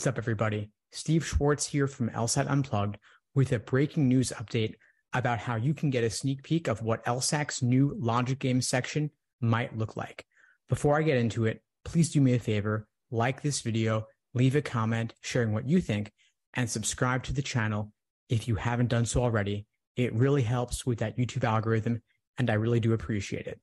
What's up, everybody? Steve Schwartz here from LSAT Unplugged with a breaking news update about how you can get a sneak peek of what LSAC's new logic game section might look like. Before I get into it, please do me a favor, like this video, leave a comment sharing what you think, and subscribe to the channel if you haven't done so already. It really helps with that YouTube algorithm, and I really do appreciate it.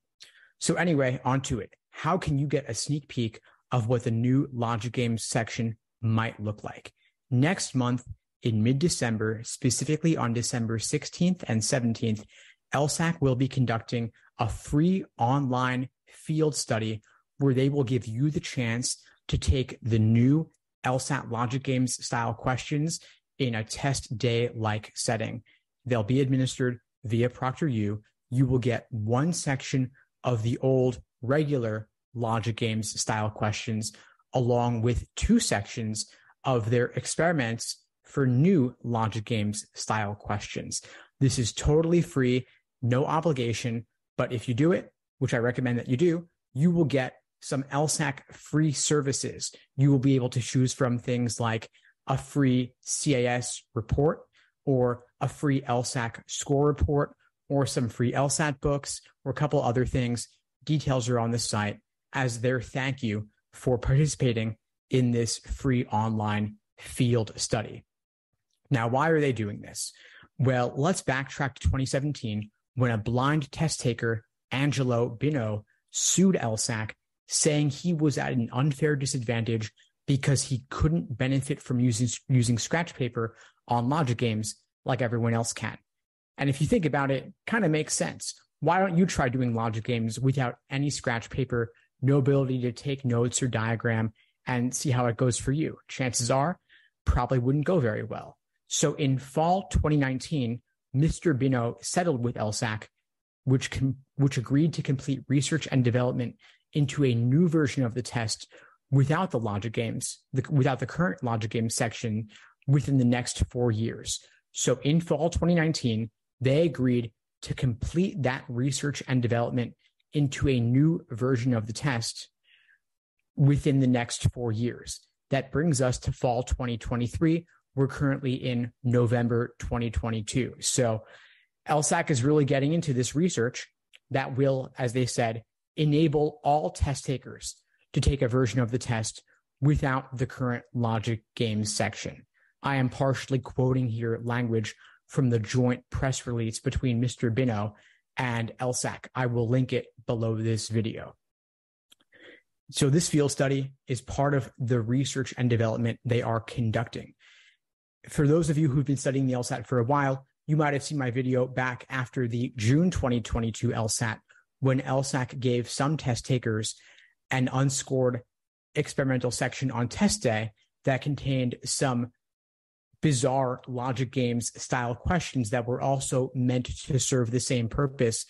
So anyway, on to it. How can you get a sneak peek of what the new logic games section might look like? Next month, in mid-December, specifically on December 16th and 17th, LSAC will be conducting a free online field study where they will give you the chance to take the new LSAT logic games style questions in a test day-like setting. They'll be administered via ProctorU. You will get one section of the old regular logic games style questions along with two sections of their experiments for new logic games style questions. This is totally free, no obligation, but if you do it, which I recommend that you do, you will get some LSAC free services. You will be able to choose from things like a free CAS report or a free LSAC score report or some free LSAT books or a couple other things. Details are on the site as their thank you for participating in this free online field study. Now, why are they doing this? Well, let's backtrack to 2017 when a blind test taker, Angelo Bino, sued LSAC saying he was at an unfair disadvantage because he couldn't benefit from using scratch paper on logic games like everyone else can. And if you think about it, kind of makes sense. Why don't you try doing logic games without any scratch paper, no ability to take notes or diagram, and see how it goes for you? Chances are, probably wouldn't go very well. So in fall 2019, Mr. Bino settled with LSAC, which agreed to complete research and development into a new version of the test without the logic games, without the current logic games section within the next 4 years. So in fall 2019, they agreed to complete that research and development into a new version of the test within the next 4 years. That brings us to fall 2023. We're currently in November 2022. So LSAC is really getting into this research that will, as they said, enable all test takers to take a version of the test without the current logic games section. I am partially quoting here language from the joint press release between Mr. Bino and LSAC. I will link it below this video. So this field study is part of the research and development they are conducting. For those of you who've been studying the LSAT for a while, you might have seen my video back after the June 2022 LSAT when LSAC gave some test takers an unscored experimental section on test day that contained some bizarre logic games style questions that were also meant to serve the same purpose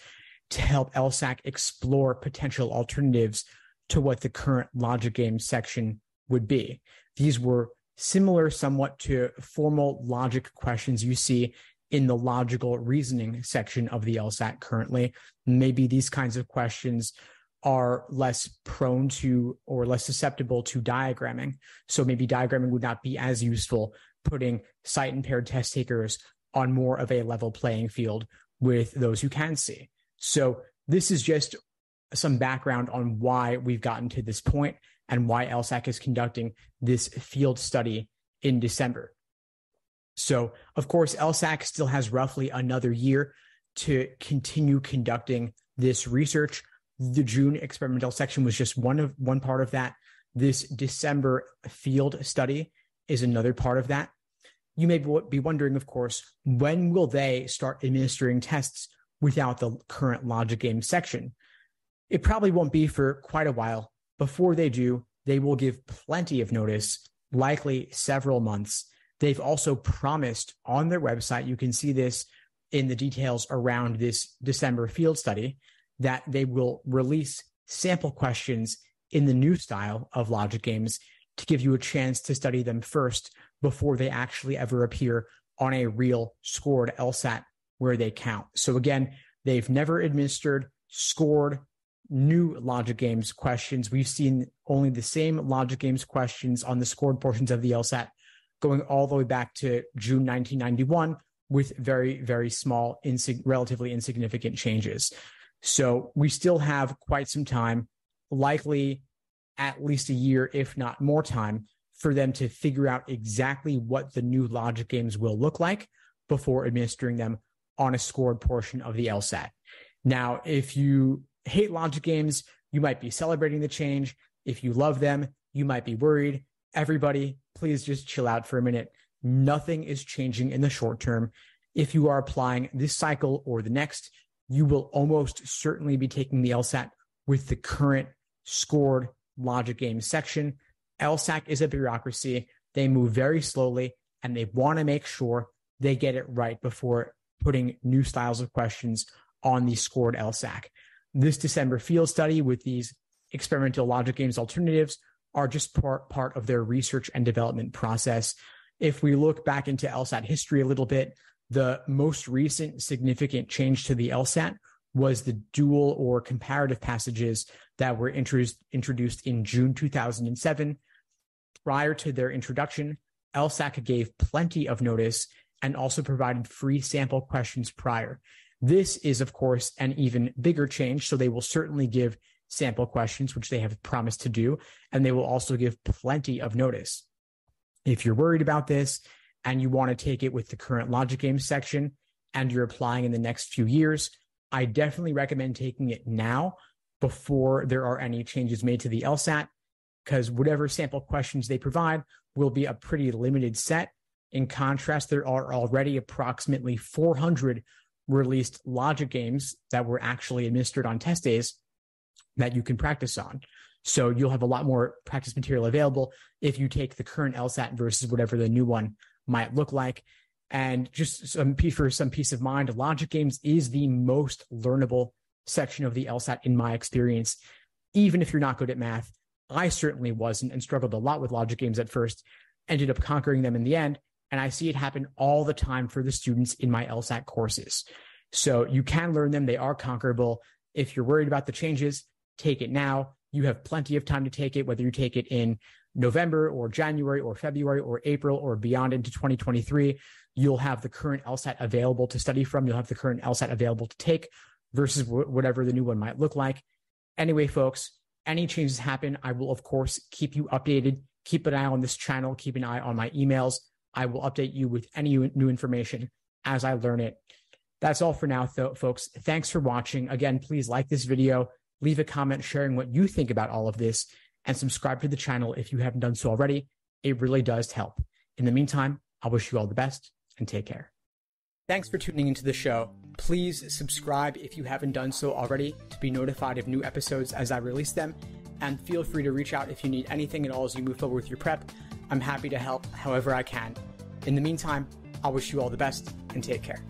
to help LSAC explore potential alternatives to what the current logic games section would be. These were similar somewhat to formal logic questions you see in the logical reasoning section of the LSAT currently. Maybe these kinds of questions are less prone to or less susceptible to diagramming. So maybe diagramming would not be as useful, putting sight impaired test takers on more of a level playing field with those who can see. So this is just some background on why we've gotten to this point and why LSAC is conducting this field study in December. So, of course, LSAC still has roughly another year to continue conducting this research. The June experimental section was just one part of that. This December field study is another part of that. You may be wondering, of course, when will they start administering tests without the current logic game section? It probably won't be for quite a while. Before they do, they will give plenty of notice, likely several months. They've also promised on their website, you can see this in the details around this December field study, that they will release sample questions in the new style of logic games to give you a chance to study them first before they actually ever appear on a real scored LSAT where they count. So again, they've never administered scored new logic games questions. We've seen only the same logic games questions on the scored portions of the LSAT going all the way back to June 1991 with very, very small, relatively insignificant changes. So we still have quite some time, likely at least a year, if not more time, for them to figure out exactly what the new logic games will look like before administering them on a scored portion of the LSAT. Now, if you hate logic games, you might be celebrating the change. If you love them, you might be worried. Everybody, please just chill out for a minute. Nothing is changing in the short term. If you are applying this cycle or the next, you will almost certainly be taking the LSAT with the current scored logic game section. LSAC is a bureaucracy. They move very slowly, and they want to make sure they get it right before putting new styles of questions on the scored LSAC. This December field study with these experimental logic games alternatives are just part of their research and development process. If we look back into LSAT history a little bit, the most recent significant change to the LSAT was the dual or comparative passages that were introduced in June 2007. Prior to their introduction, LSAC gave plenty of notice and also provided free sample questions prior. This is, of course, an even bigger change, so they will certainly give sample questions, which they have promised to do, and they will also give plenty of notice. If you're worried about this and you want to take it with the current logic games section and you're applying in the next few years, I definitely recommend taking it now before there are any changes made to the LSAT, because whatever sample questions they provide will be a pretty limited set. In contrast, there are already approximately 400 released logic games that were actually administered on test days that you can practice on. So you'll have a lot more practice material available if you take the current LSAT versus whatever the new one might look like. And just for some peace of mind, logic games is the most learnable section of the LSAT in my experience. Even if you're not good at math, I certainly wasn't and struggled a lot with logic games at first, ended up conquering them in the end. And I see it happen all the time for the students in my LSAT courses. So you can learn them. They are conquerable. If you're worried about the changes, take it now. You have plenty of time to take it, whether you take it in November or January or February or April or beyond into 2023. You'll have the current LSAT available to study from. You'll have the current LSAT available to take versus whatever the new one might look like. Anyway, folks, any changes happen, I will, of course, keep you updated. Keep an eye on this channel. Keep an eye on my emails. I will update you with any new information as I learn it. That's all for now, folks. Thanks for watching. Again, please like this video, leave a comment sharing what you think about all of this, and subscribe to the channel if you haven't done so already. It really does help. In the meantime, I wish you all the best and take care. Thanks for tuning into the show. Please subscribe if you haven't done so already to be notified of new episodes as I release them. And feel free to reach out if you need anything at all as you move forward with your prep. I'm happy to help however I can. In the meantime, I wish you all the best and take care.